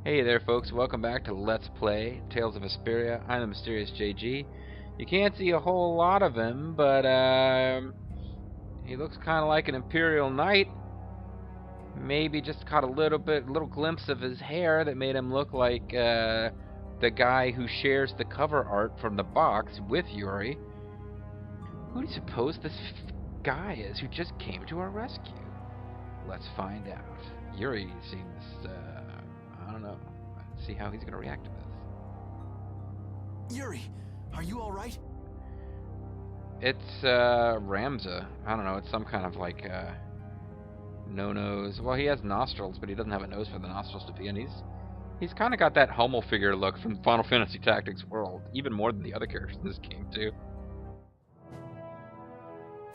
Hey there folks, welcome back to Let's Play Tales of Vesperia. I'm the MysteriousJG. You can't see a whole lot of him, but he looks kind of like an Imperial Knight. Maybe just caught a little glimpse of his hair that made him look like the guy who shares the cover art from the box with Yuri. Who do you suppose this guy is who just came to our rescue? Let's find out. Yuri seems, I don't know. Let's see how he's going to react to this. Yuri, are you alright? It's, Ramza. I don't know, it's some kind of, like, no-nose. Well, he has nostrils, but he doesn't have a nose for the nostrils to be in. He's kind of got that Hummel figure look from Final Fantasy Tactics World, even more than the other characters in this game, too.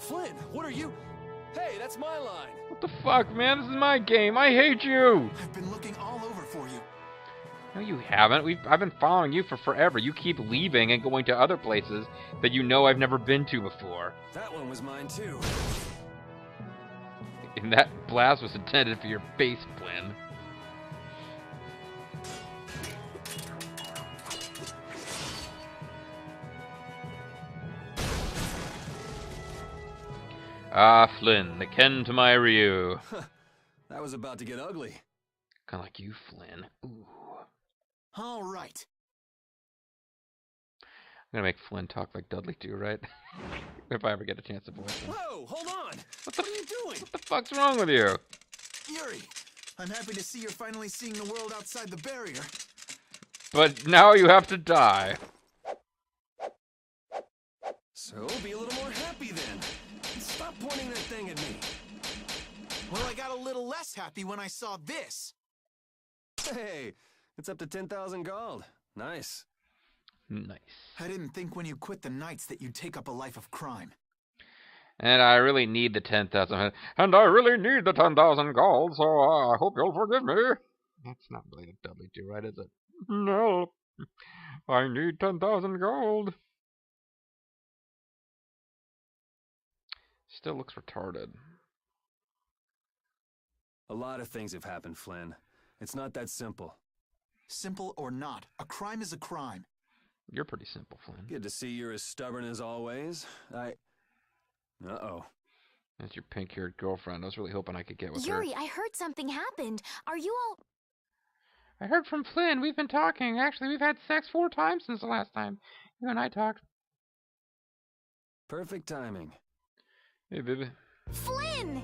Flynn, what are you... Hey, that's my line! What the fuck, man? This is my game. I hate you! I've been looking all over for you. No, you haven't. I've been following you for forever. You keep leaving and going to other places that you know I've never been to before. That one was mine, too. And that blast was intended for your face, Flynn. Ah, Flynn, the Ken to my Ryu. That was about to get ugly. Kind of like you, Flynn. Ooh. All right. I'm gonna make Flynn talk like Dudley too, right? If I ever get a chance to voice him. Whoa, hold on! What are you doing? What the fuck's wrong with you? Yuri, I'm happy to see you're finally seeing the world outside the barrier. But now you have to die. So, be a little more happy then. Stop pointing that thing at me. Well, I got a little less happy when I saw this. Hey, it's up to 10,000 gold. Nice. Nice. I didn't think when you quit the Knights that you'd take up a life of crime. And I really need the 10,000. And I really need the 10,000 gold, so I hope you'll forgive me. That's not really a Dudley too, right, is it? No. I need 10,000 gold. Still looks retarded. A lot of things have happened, Flynn. It's not that simple. Simple or not, a crime is a crime. You're pretty simple, Flynn. Good to see you're as stubborn as always. Uh-oh. That's your pink-haired girlfriend. I was really hoping I could get with Yuri, her. I heard something happened. Are you all... I heard from Flynn. We've been talking. Actually, we've had sex 4 times since the last time you and I talked. Perfect timing. Hey, baby. Flynn!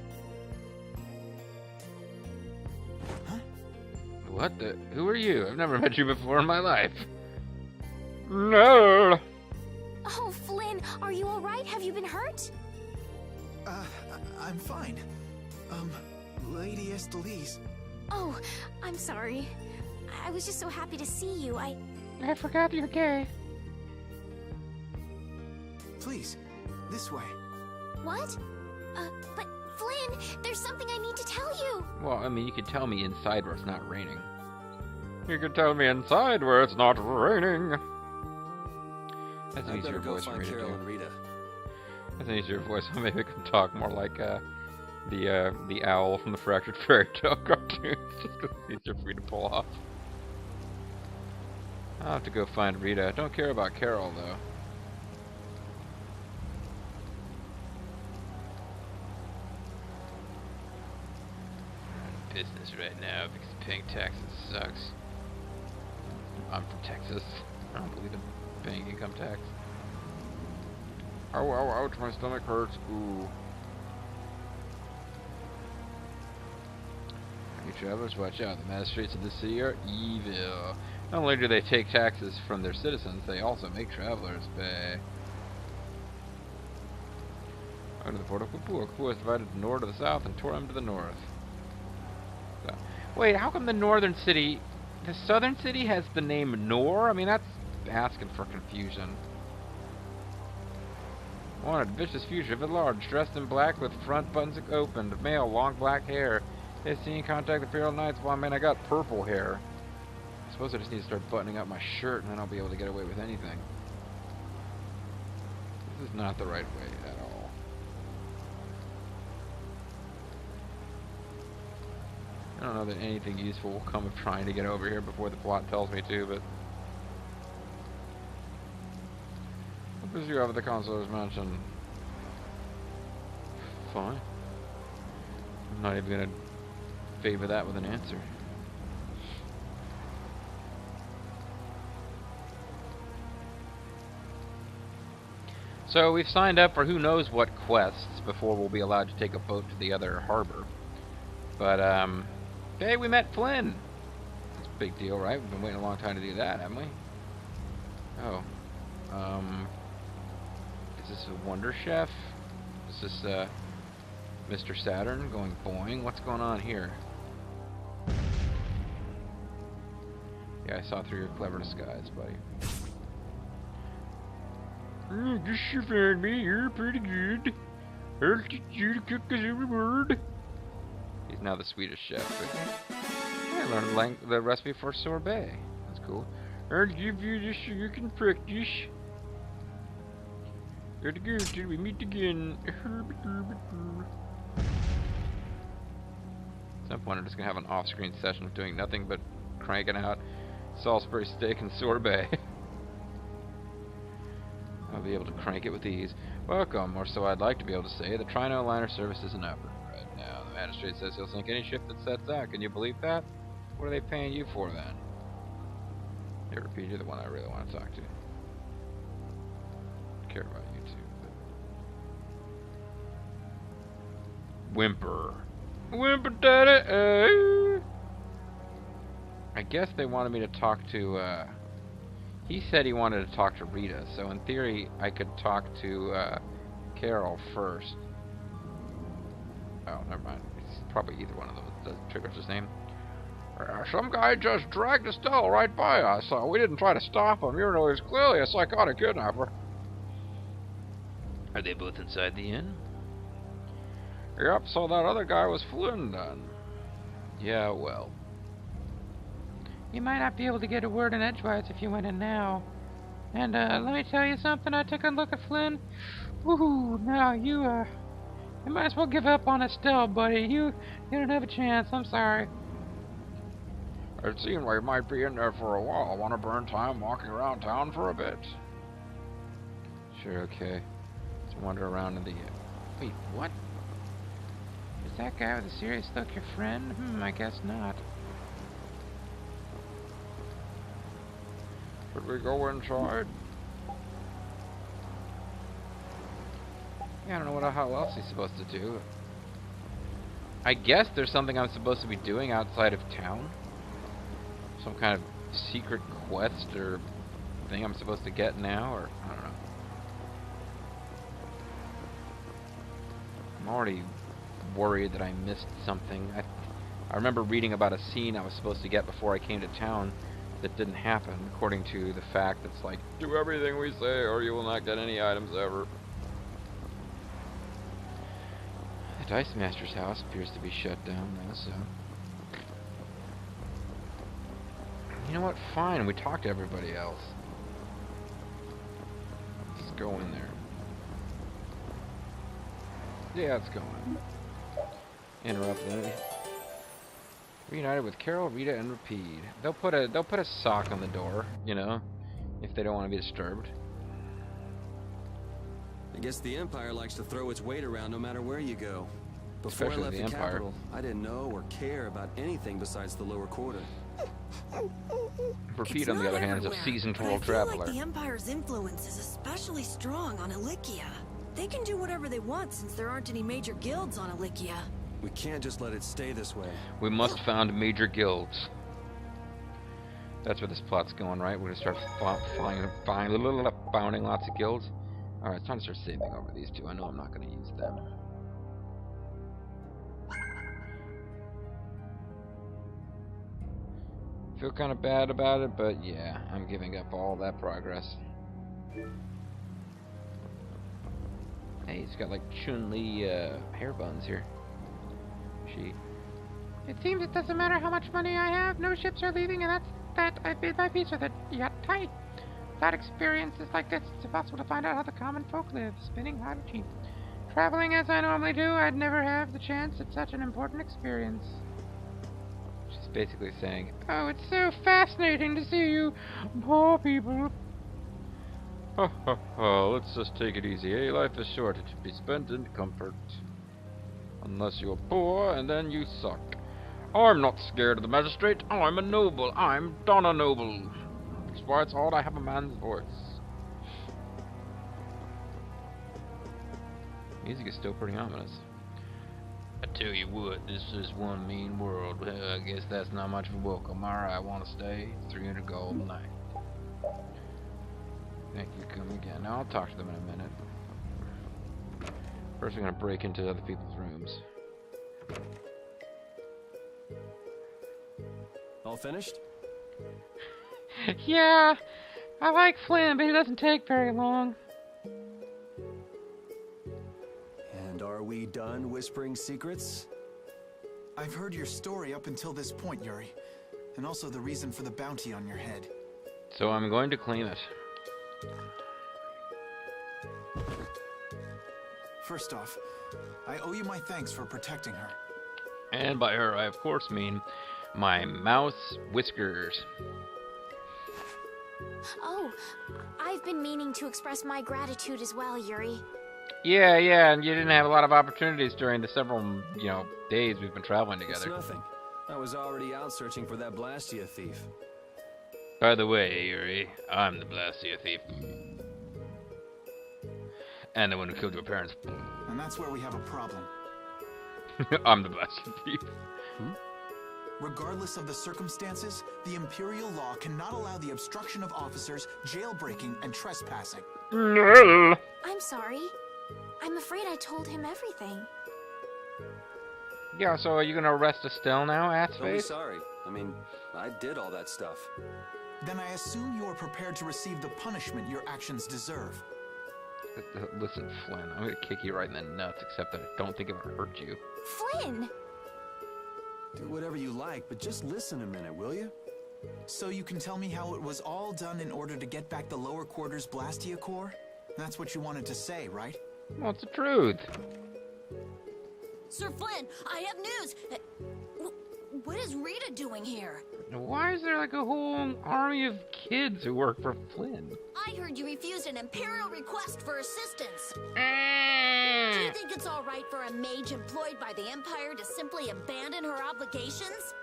Huh? What the? Who are you? I've never met you before in my life. No! Oh, Flynn, are you all right? Have you been hurt? I'm fine. Lady Estelise. Oh, I'm sorry. I was just so happy to see you. I forgot you're gay. Please, this way. What? But Flynn, there's something I need to tell you. Well, I mean, you could tell me inside where it's not raining. You could tell me inside where it's not raining. That's an easier voice for me to do. And Rita. That's an easier voice. Maybe I can talk more like the owl from the Fractured Fairy Tale cartoons, just because it's easier for me to pull off. I'll have to go find Rita. I don't care about Carol, though. Business right now because paying taxes sucks. I'm from Texas. I don't believe in paying income tax. Ow, ow, ouch, my stomach hurts. Ooh. Hey, travelers, watch out. The magistrates of this city are evil. Not only do they take taxes from their citizens, they also make travelers pay. Under the port of Kupua. Kupua is divided to the north to the south and Torim to the north. So, wait, how come the northern city, the southern city has the name Nor? I mean, that's asking for confusion. Wanted, vicious fugitive at large, dressed in black with front buttons opened, male, long black hair. They seen contact the Imperial Knights. Well, man, I got purple hair. I suppose I just need to start buttoning up my shirt and then I'll be able to get away with anything. This is not the right way at all. I don't know that anything useful will come of trying to get over here before the plot tells me to, but... What does you have at the consular's mansion? Fine. I'm not even gonna favor that with an answer. So we've signed up for who knows what quests before we'll be allowed to take a boat to the other harbor. But, hey, we met Flynn! That's a big deal, right? We've been waiting a long time to do that, haven't we? Oh. Is this a Wonder Chef? Is this, Mr. Saturn going boing? What's going on here? Yeah, I saw through your clever disguise, buddy. Guess you found me. You're pretty good. I'll teach you to cook as a reward. He's now the Swedish chef. I learned the recipe for sorbet. That's cool. I'll give you this so you can practice. Gotta go till we meet again. At some point I'm just gonna have an off-screen session of doing nothing but cranking out Salisbury steak and sorbet. I'll be able to crank it with ease. Welcome, or so I'd like to be able to say. The Trino liner service isn't open right now. The magistrate says he'll sink any ship that sets out. Can you believe that? What are they paying you for then? Here, repeat, you're the one I really want to talk to. I care about you too. But... Whimper. Whimper daddy, eh? I guess they wanted me to talk to, he said he wanted to talk to Rita, so in theory I could talk to Carol first. Oh, never mind. It's probably either one of them that triggers his name. Some guy just dragged Estelle right by us, so we didn't try to stop him, even though he was clearly a psychotic kidnapper. Are they both inside the inn? Yep, so that other guy was Flynn then. Yeah, well. You might not be able to get a word in edgewise if you went in now. And, let me tell you something, I took a look at Flynn. Woohoo, now you might as well give up on Estelle, buddy. You don't have a chance, I'm sorry. It seemed like you might be in there for a while. Want to burn time walking around town for a bit? Sure, okay. Let's wander around in the... Wait, what? Is that guy with a serious look your friend? I guess not. Should we go inside? Yeah, I don't know what the hell else he's supposed to do. I guess there's something I'm supposed to be doing outside of town. Some kind of secret quest or thing I'm supposed to get now, or I don't know. I'm already worried that I missed something. I remember reading about a scene I was supposed to get before I came to town that didn't happen, according to the fact that's like, do everything we say or you will not get any items ever. The Dice Master's house appears to be shut down now, so... You know what? Fine, we talked to everybody else. Let's go in there. Yeah, let's go in. Interrupt that. Reunited with Carol, Rita, and Rapide. They'll put a sock on the door, you know, if they don't want to be disturbed. I guess the Empire likes to throw its weight around no matter where you go. Before Especially I left the the Empire. capital, I didn't know or care about anything besides the lower quarter. Rapide, on the other hand, is a seasoned world traveler. Like the Empire's influence is especially strong on Ilikia. They can do whatever they want since there aren't any major guilds on Ilikia. We can't just let it stay this way. We must found major guilds. That's where this plot's going, right? We're gonna start founding lots of guilds. Alright, it's time to start saving over these two. I know I'm not gonna use them. Feel kind of bad about it, but yeah, I'm giving up all that progress. Hey, he's got like Chun-Li hair buns here. It seems it doesn't matter how much money I have, no ships are leaving, and that's I've made my peace with it. Yet tight. Without experiences like this, it's impossible to find out how the common folk live, spinning hard and cheap. Traveling as I normally do, I'd never have the chance at such an important experience. basically saying, "Oh, it's so fascinating to see you poor people." Ha ha ha, let's just take it easy, eh? Life is short, it should be spent in comfort. Unless you're poor, and then you suck. I'm not scared of the magistrate, I'm a noble, I'm Donna Noble. That's why it's odd I have a man's voice. Music is still pretty ominous. I tell you what, this is one mean world. Well, I guess that's not much of a welcome. Alright, I want to stay. 300 gold a night. Thank you, come again. Now I'll talk to them in a minute. First we're going to break into other people's rooms. All finished? Yeah, I like Flynn, but he doesn't take very long. And are we done whispering secrets? I've heard your story up until this point, Yuri. And also the reason for the bounty on your head. So I'm going to claim it. First off, I owe you my thanks for protecting her. And by her, I of course mean my mouse whiskers. Oh, I've been meaning to express my gratitude as well, Yuri. Yeah, and you didn't have a lot of opportunities during the several, days we've been traveling It's together. nothing. I was already out searching for that Blastia thief. By the way, Yuri, I'm the Blastia thief. And the one who killed your parents. And that's where we have a problem. I'm the Blastia thief. Regardless of the circumstances, the Imperial law cannot allow the obstruction of officers, jailbreaking, and trespassing. No. I'm sorry. I'm afraid I told him everything. Yeah, so are you gonna arrest Estelle now, Don't be assface? sorry. I mean, I did all that stuff. Then I assume you are prepared to receive the punishment your actions deserve. Listen, Flynn, I'm gonna kick you right in the nuts, except that I don't think it would hurt you. Flynn! Do whatever you like, but just listen a minute, will you? So you can tell me how it was all done in order to get back the lower quarters Blastia core? That's what you wanted to say, right? Well, it's the truth. Sir Flynn, I have news. What is Rita doing here? Why is there like a whole army of kids who work for Flynn? I heard you refused an Imperial request for assistance. Do you think it's all right for a mage employed by the Empire to simply abandon her obligations?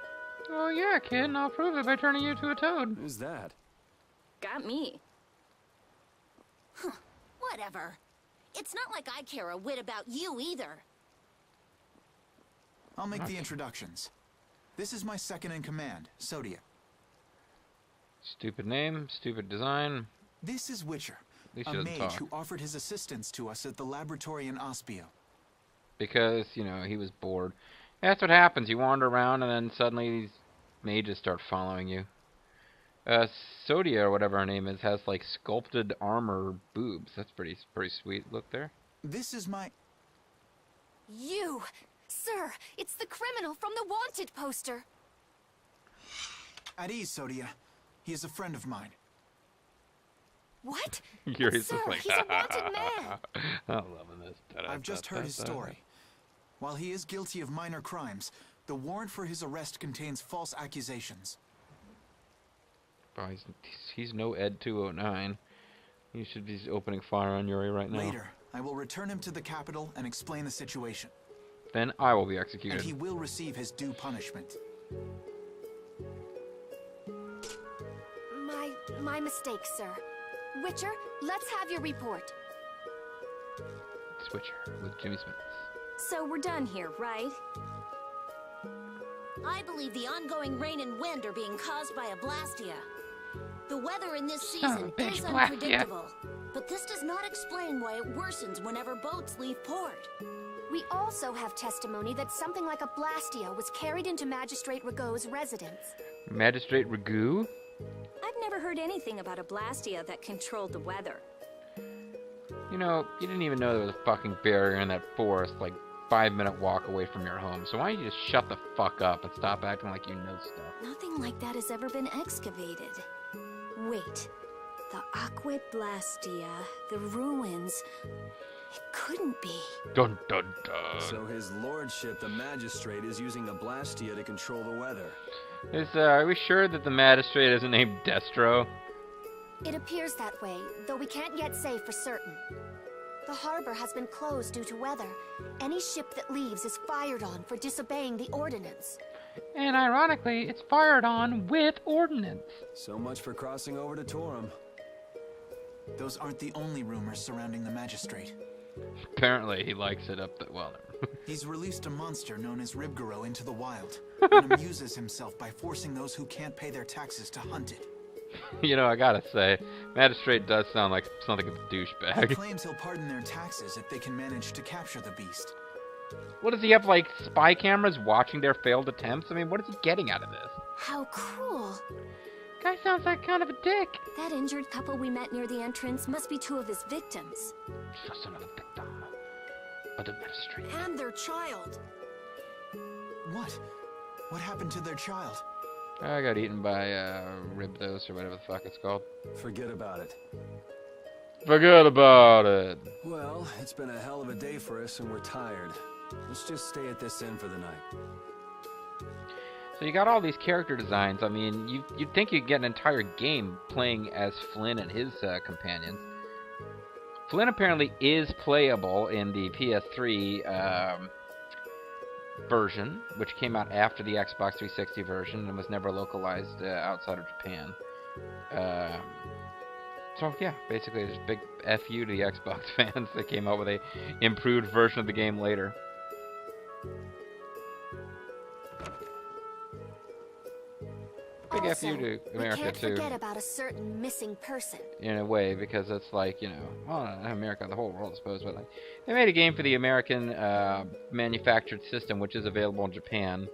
Oh yeah, kid, and I'll prove it by turning you to a toad. Who's that? Got me. Whatever. It's not like I care a whit about you either. I'll make the introductions. This is my second in command, Sodia. Stupid name, stupid design. This is Witcher, least a he doesn't mage talk. who offered his assistance to us at the laboratory in Ospio. Because, he was bored. That's what happens. You wander around and then suddenly these mages start following you. Sodia, or whatever her name is, has like sculpted armor boobs. That's pretty sweet. Look there. This is my... You! Sir, it's the criminal from the wanted poster. At ease, Sodia. He is a friend of mine. What? Yuri's Sir, just like, he's a wanted man. I'm loving this. I've just heard his story. While he is guilty of minor crimes, the warrant for his arrest contains false accusations. Oh, he's no Ed 209. He should be opening fire on Yuri right now. Later, I will return him to the capital and explain the situation. Then I will be executed. And he will receive his due punishment. My mistake, sir. Witcher, let's have your report. Switcher with Jimmy Smith. So we're done here, right? I believe the ongoing rain and wind are being caused by a Blastia. The weather in this season is unpredictable, but this does not explain why it worsens whenever boats leave port. We also have testimony that something like a Blastia was carried into Magistrate Rago's residence. Magistrate Ragu? I've never heard anything about a Blastia that controlled the weather. You didn't even know there was a fucking barrier in that forest, like 5-minute walk away from your home. So why don't you just shut the fuck up and stop acting like you know stuff? Nothing like that has ever been excavated. Wait. The Aqua Blastia, the ruins. It couldn't be. Dun dun dun. So his lordship, the magistrate, is using a Blastia to control the weather. Are we sure that the magistrate isn't named Destro? It appears that way, though we can't yet say for certain. The harbor has been closed due to weather. Any ship that leaves is fired on for disobeying the ordinance. And ironically, it's fired on with ordnance. So much for crossing over to Torum. Those aren't the only rumors surrounding the magistrate. Apparently, he likes it up the well. He's released a monster known as Ribgaro into the wild, and amuses himself by forcing those who can't pay their taxes to hunt it. You know, I gotta say, magistrate does sound like something of a He douchebag. claims he'll pardon their taxes if they can manage to capture the beast. What does he have, like, spy cameras watching their failed attempts? I mean, what is he getting out of this? How cruel. Guy sounds like kind of a dick. That injured couple we met near the entrance must be 2 of his victims. Just another victim of the magistrate. And their child. What? What happened to their child? I got eaten by Ribdos or whatever the fuck it's called. Forget about it. Forget about it. Well, it's been a hell of a day for us and we're tired. Let's just stay at this inn for the night. So you got all these character designs. I mean, you'd think you'd get an entire game playing as Flynn and his companions. Flynn apparently is playable in the PS3 version, which came out after the Xbox 360 version and was never localized outside of Japan. So yeah, basically there's a big FU to the Xbox fans that came out with a improved version of the game later. Big Also, FU to America we can't too, forget about a certain missing person. in a way, because it's like, you know, well, not America, the whole world, I suppose, but like, they made a game for the American manufactured system, which is available in Japan.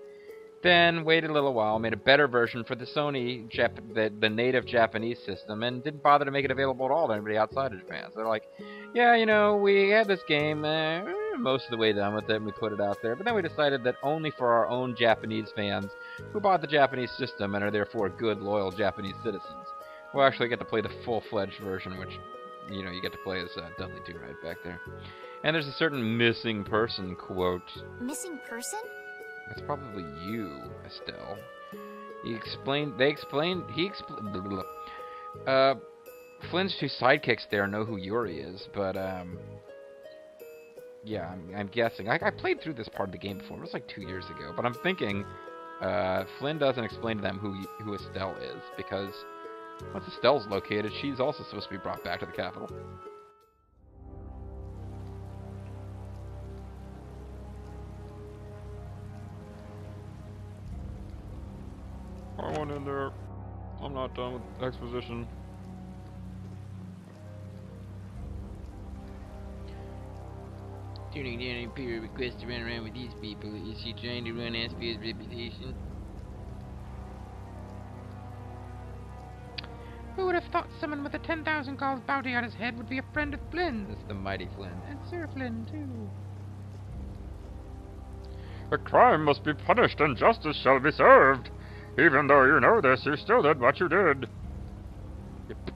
Then waited a little while, made a better version for the Sony, the native Japanese system, and didn't bother to make it available at all to anybody outside of Japan. So they're like, yeah, you know, we had this game, most of the way done with it, and we put it out there. But then we decided that only for our own Japanese fans who bought the Japanese system and are therefore good, loyal Japanese citizens, we'll actually get to play the full-fledged version, which, you know, you get to play as Dudley Do Right back there. And there's a certain missing person quote. Missing person? That's probably you, Estelle. Flynn's 2 sidekicks there know who Yuri is, but, yeah, I'm guessing. I played through this part of the game before. It was like 2 years ago, but I'm thinking, Flynn doesn't explain to them who Estelle is, because once Estelle's located, she's also supposed to be brought back to the capital. I want in there. I'm not done with exposition. Tuning down Imperial request to run around with these people. Is she trying to run Aspia's reputation? Who would have thought someone with a 10,000 gold bounty on his head would be a friend of Flynn's? That's the mighty Flynn. And Sir Flynn, too. A crime must be punished and justice shall be served. Even though you know this, you still did what you did. Yep.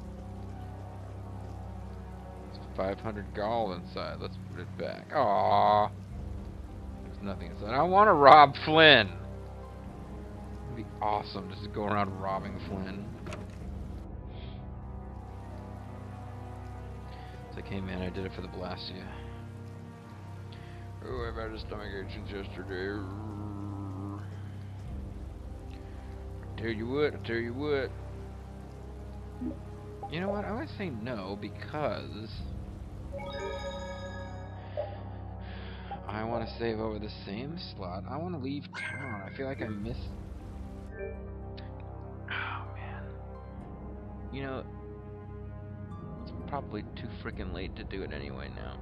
It's 500 gold inside. Let's put it back. Aww. There's nothing inside. I want to rob Flynn. It'd be awesome just to go around robbing Flynn. It's like, hey man, I did it for the Blastia. Oh, I've had a stomach ache since yesterday. I tell you what. You know what? I would say no because I want to save over the same slot. I want to leave town. I feel like I missed. Oh man. You know, it's probably too freaking late to do it anyway now.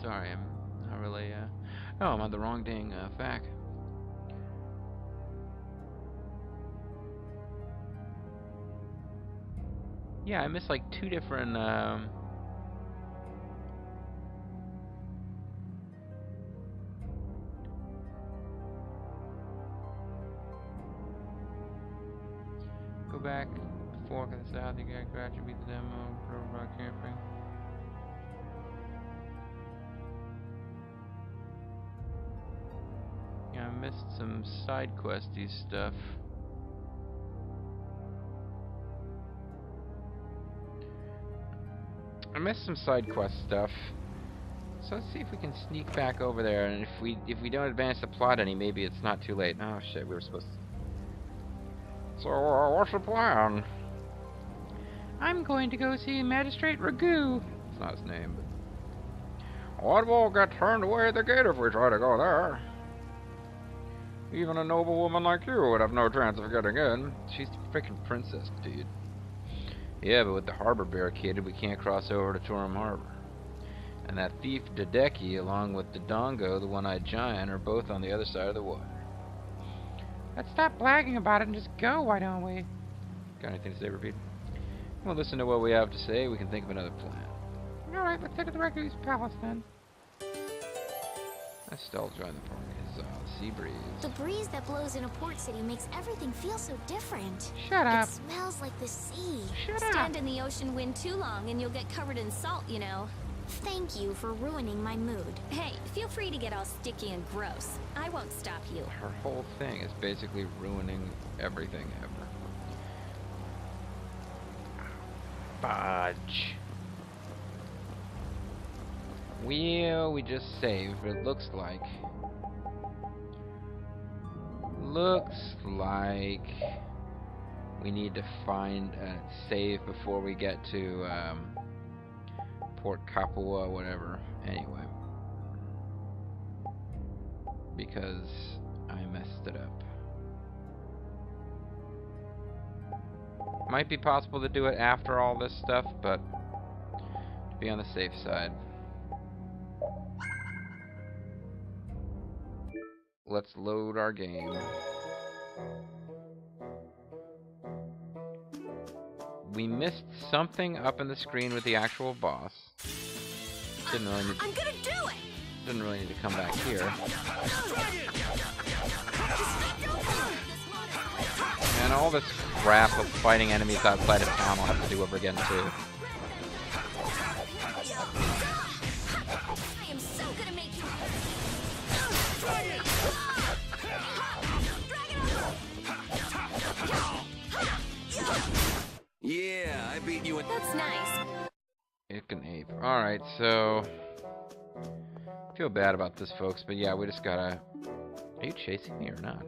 Sorry, I'm not really, oh, I'm on the wrong dang, fac. Yeah, I missed, like, 2 different, fork in the south. You gotta crash and beat the demo. Rock camping. Yeah, I missed some side questy stuff. I missed some side quest stuff. So let's see if we can sneak back over there, and if we don't advance the plot any, maybe it's not too late. Oh shit, we were supposed to. So what's the plan? I'm going to go see Magistrate Ragu. It's not his name, but what will get turned away at the gate if we try to go there? Even a noble woman like you would have no chance of getting in. She's the freaking princess, dude. Yeah, but with the harbor barricaded, we can't cross over to Torum Harbor. And that thief Dedeki, along with Dodongo, the one-eyed giant, are both on the other side of the water. Let's stop blagging about it and just go, why don't we? Got anything to say, Repeat? Well, listen to what we have to say. We can think of another plan. Alright, let's head to the Ragu's palace then. I still join the party. Sea breeze. The breeze that blows in a port city makes everything feel so different. Shut up. It smells like the sea. Shut up. Stand in the ocean wind too long and you'll get covered in salt, you know. Thank you for ruining my mood. Hey, feel free to get all sticky and gross. I won't stop you. Her whole thing is basically ruining everything ever. Fudge. Well, we just saved, but it looks like we need to find a save before we get to Port Capua, whatever. Anyway, because I messed it up. Might be possible to do it after all this stuff, but to be on the safe side. Let's load our game. We missed something up in the screen with the actual boss. Didn't really need. I'm gonna do it. Didn't really need to come back here. And all this crap of fighting enemies outside of town I'll have to do over again too. I am so gonna make you. Yeah, I beat you in. That's nice. It can ape. Alright, so feel bad about this, folks, but yeah, we just gotta. Are you chasing me or not?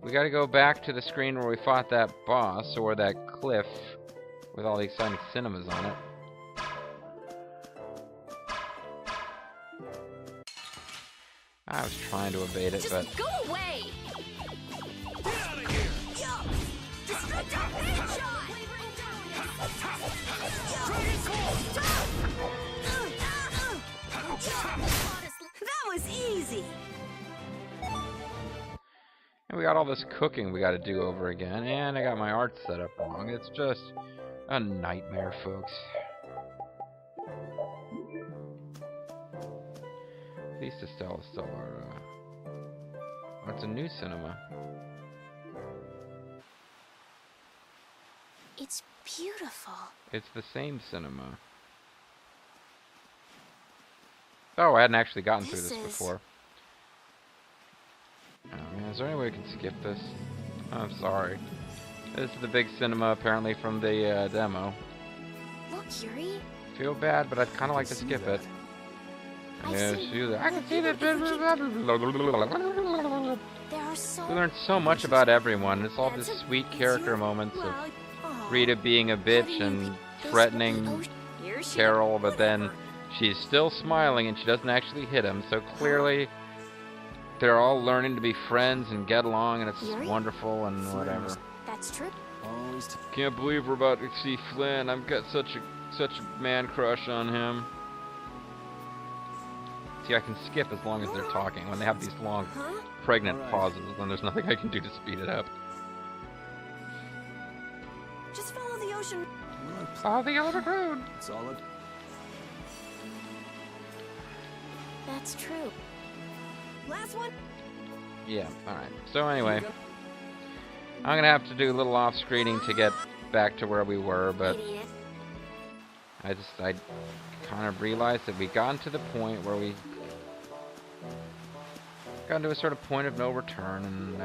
We gotta go back to the screen where we fought that boss, or that cliff with all the exciting cinemas on it. I was trying to evade it, but Just go away. Get out of here! Destructive headshot. That was easy. and we got all this cooking we gotta do over again, and I got my art set up wrong. It's just a nightmare, folks. Vista Stella is still our, oh, it's a new cinema. It's beautiful. It's the same cinema. Oh, I hadn't actually gotten through this before. Oh man, is there any way we can skip this? I'm sorry. This is the big cinema, apparently, from the demo. Look, Yuri. Feel bad, but I'd kind of like to skip it. Yeah, see that. I can see that. There are so We learned so much about everyone. It's all just sweet character moments of Rita being a bitch and threatening Carol, but then she's still smiling and she doesn't actually hit him. So clearly, they're all learning to be friends and get along, and it's wonderful and whatever. That's true. Can't believe we're about to see Flynn. I've got such a man crush on him. See, I can skip as long as they're talking. When they have these long, pregnant pauses, then there's nothing I can do to speed it up. Just follow the ocean. Follow the Eldritch Road. Solid. That's true. Last one. Yeah, alright. So anyway, I'm going to have to do a little off-screening to get back to where we were, but Idiot. I kind of realized that we gotten to the point where we got into a sort of point of no return, and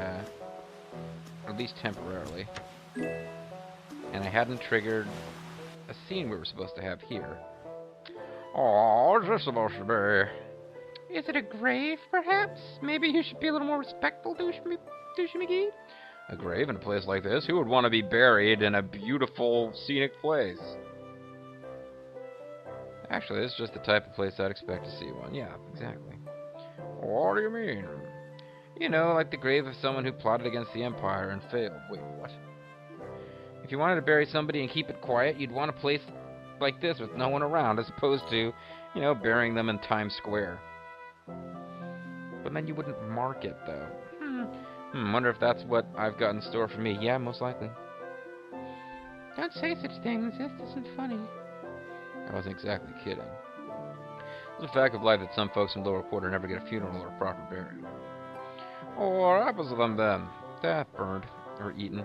at least temporarily. And I hadn't triggered a scene we were supposed to have here. Oh, what's this supposed to be? Is it a grave, perhaps? Maybe you should be a little more respectful, Douche McGee? A grave in a place like this? Who would want to be buried in a beautiful, scenic place? Actually, this is just the type of place I'd expect to see one. Yeah, exactly. What do you mean? You know, like the grave of someone who plotted against the Empire and failed. Wait, what? If you wanted to bury somebody and keep it quiet, you'd want a place like this with no one around, as opposed to, you know, burying them in Times Square. But then you wouldn't mark it, though. Wonder if that's what I've got in store for me. Yeah, most likely. Don't say such things. This isn't funny. I wasn't exactly kidding. It's a fact of life that some folks in lower quarter never get a funeral or a proper burial. Oh, what happens to them then? Death, burned, or eaten.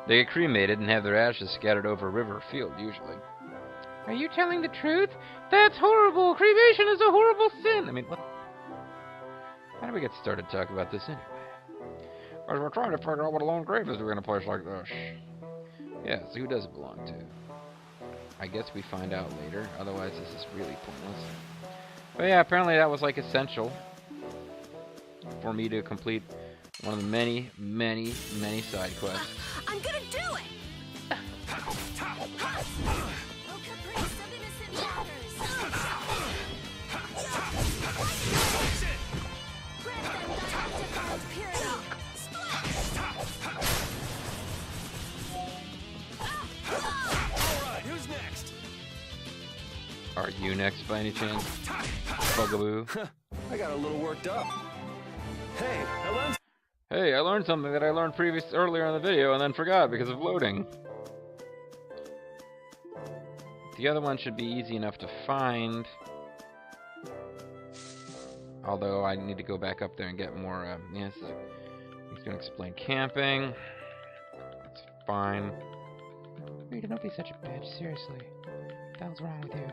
They get cremated and have their ashes scattered over a river or field, usually. Are you telling the truth? That's horrible! Cremation is a horrible sin! I mean, what? How did we get started talking about this anyway? Because we're trying to figure out what a lone grave is in a place like this. Yeah, so who does it belong to? I guess we find out later, otherwise this is really pointless. But yeah, apparently that was like essential for me to complete one of the many, many, many side quests. I'm gonna do it! Alright, who's next? Are you next by any chance? Bugaboo. I got a little worked up. Hey, I learned something that I learned earlier in the video and then forgot because of loading. The other one should be easy enough to find. Although I need to go back up there and get more, yes, he's going to explain camping. That's fine. Rita, don't be such a bitch, seriously. What the hell's wrong with you?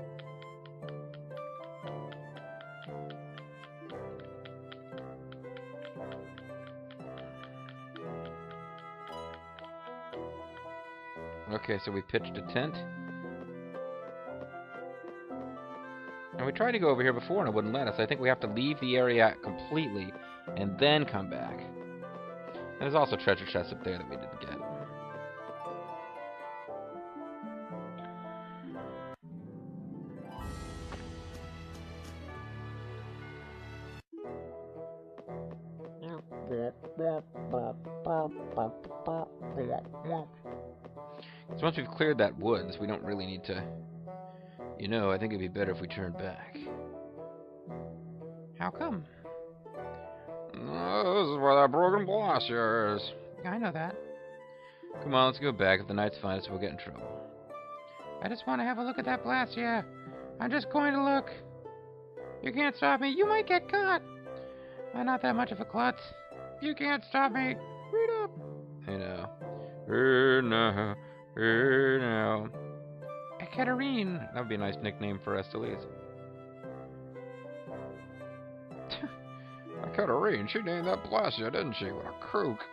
Okay, so we pitched a tent. And we tried to go over here before and it wouldn't let us. I think we have to leave the area completely and then come back. And there's also treasure chests up there that we didn't get. So once we've cleared that woods, we don't really need to... You know, I think it'd be better if we turned back. How come? This is where that broken glacier is. I know that. Come on, let's go back. If the nights find us, we'll get in trouble. I just want to have a look at that glacier. I'm just going to look. You can't stop me. You might get caught. I'm not that much of a klutz. You can't stop me. Read up. I know. No. No. Ekaterine. That would be a nice nickname for Esteliz. Ekaterine, she named that Blastia, didn't she? What a crook.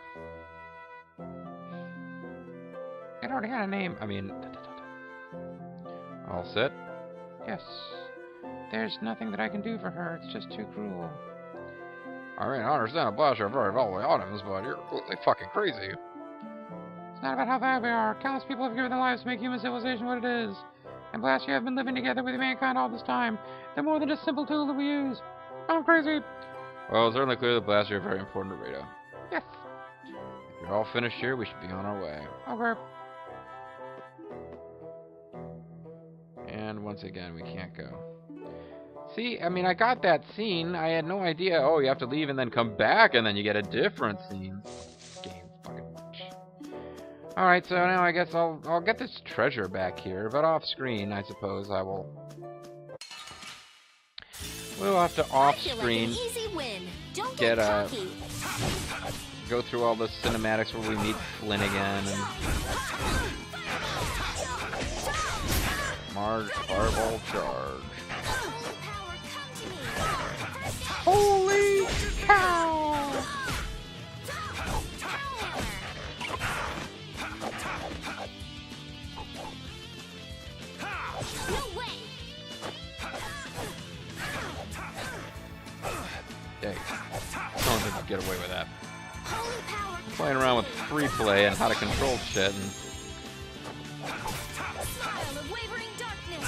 It already had a name. I mean... All set? Yes. There's nothing that I can do for her. It's just too cruel. I mean, I understand that Blastia are very valuable items, but you're completely fucking crazy. It's not about how bad we are. Countless people have given their lives to make human civilization what it is. And Blastia have been living together with mankind all this time. They're more than just simple tools that we use. I'm crazy. Well, it's certainly clear that Blastia are very important to Rita. Yes. If you're all finished here, we should be on our way. Okay. And once again, we can't go. See, I mean, I got that scene. I had no idea. Oh, you have to leave and then come back, and then you get a different scene. Game fucking much. All right, so now I guess I'll get this treasure back here, but off screen, I suppose I will. We'll have to off screen like an easy win. Don't get cocky. go through all the cinematics where we meet Flynn again and Charge, fireball, charge. Power, come to me. Holy cow! No way. Dang. Someone didn't get away with that. Holy power. Playing around with free play and how to control shit. And Smile of wavering darkness.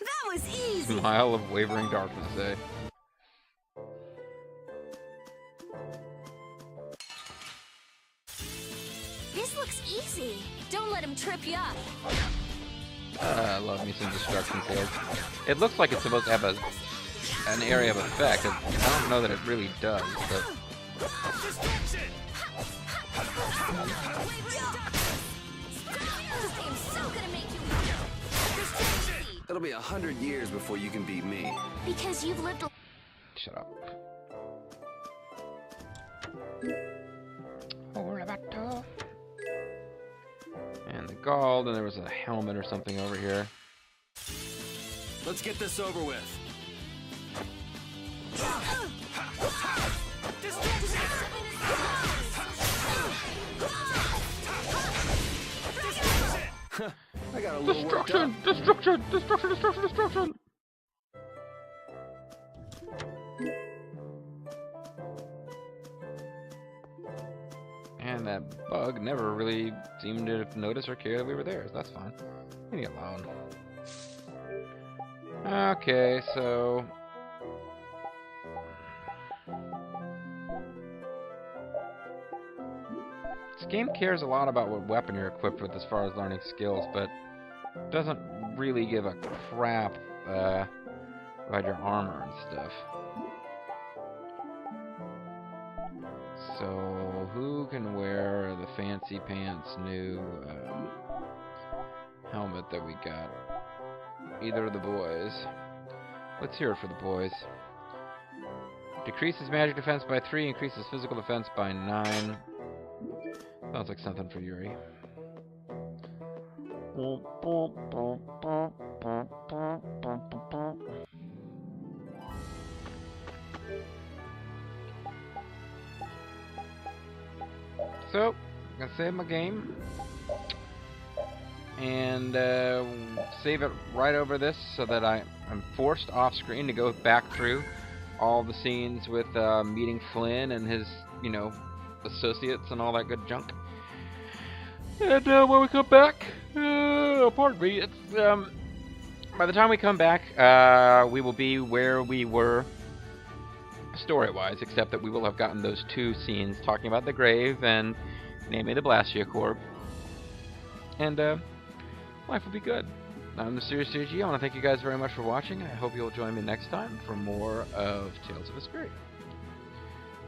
That was easy. smile of wavering darkness, eh? This looks easy. Don't let him trip you up. I love me some destruction fields. It looks like it's supposed to have an area of effect. I don't know that it really does, but This game's so gonna make you easy. It'll be 100 years before you can beat me. Because you've lived a shut up. And the gold, and there was a helmet or something over here. Let's get this over with. I got a little worked up. Destruction! And that bug never really seemed to notice or care that we were there, so that's fine. Leave me alone. Okay, so this game cares a lot about what weapon you're equipped with as far as learning skills, but doesn't really give a crap about your armor and stuff. So, who can wear the fancy pants new helmet that we got? Either of the boys. Let's hear it for the boys. Decreases magic defense by 3, increases physical defense by 9. Sounds like something for Yuri. So, I'm gonna save my game and save it right over this so that I'm forced off screen to go back through all the scenes with meeting Flynn and his, you know, associates and all that good junk. And when we come back, pardon me, it's by the time we come back, we will be where we were story-wise, except that we will have gotten those 2 scenes talking about the grave and naming the Blastia Corp. And life will be good. I'm MysteriousJG. I want to thank you guys very much for watching. I hope you'll join me next time for more of Tales of Vesperia.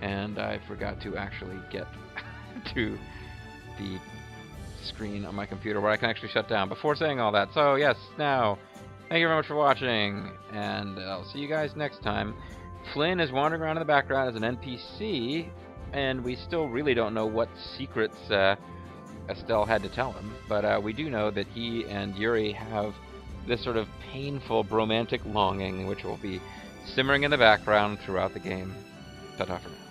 And I forgot to actually get to the screen on my computer where I can actually shut down before saying all that. So yes, now, thank you very much for watching, and I'll see you guys next time. Flynn is wandering around in the background as an NPC, and we still really don't know what secrets Estelle had to tell him, but we do know that he and Yuri have this sort of painful romantic longing, which will be simmering in the background throughout the game. Ta-ta for now.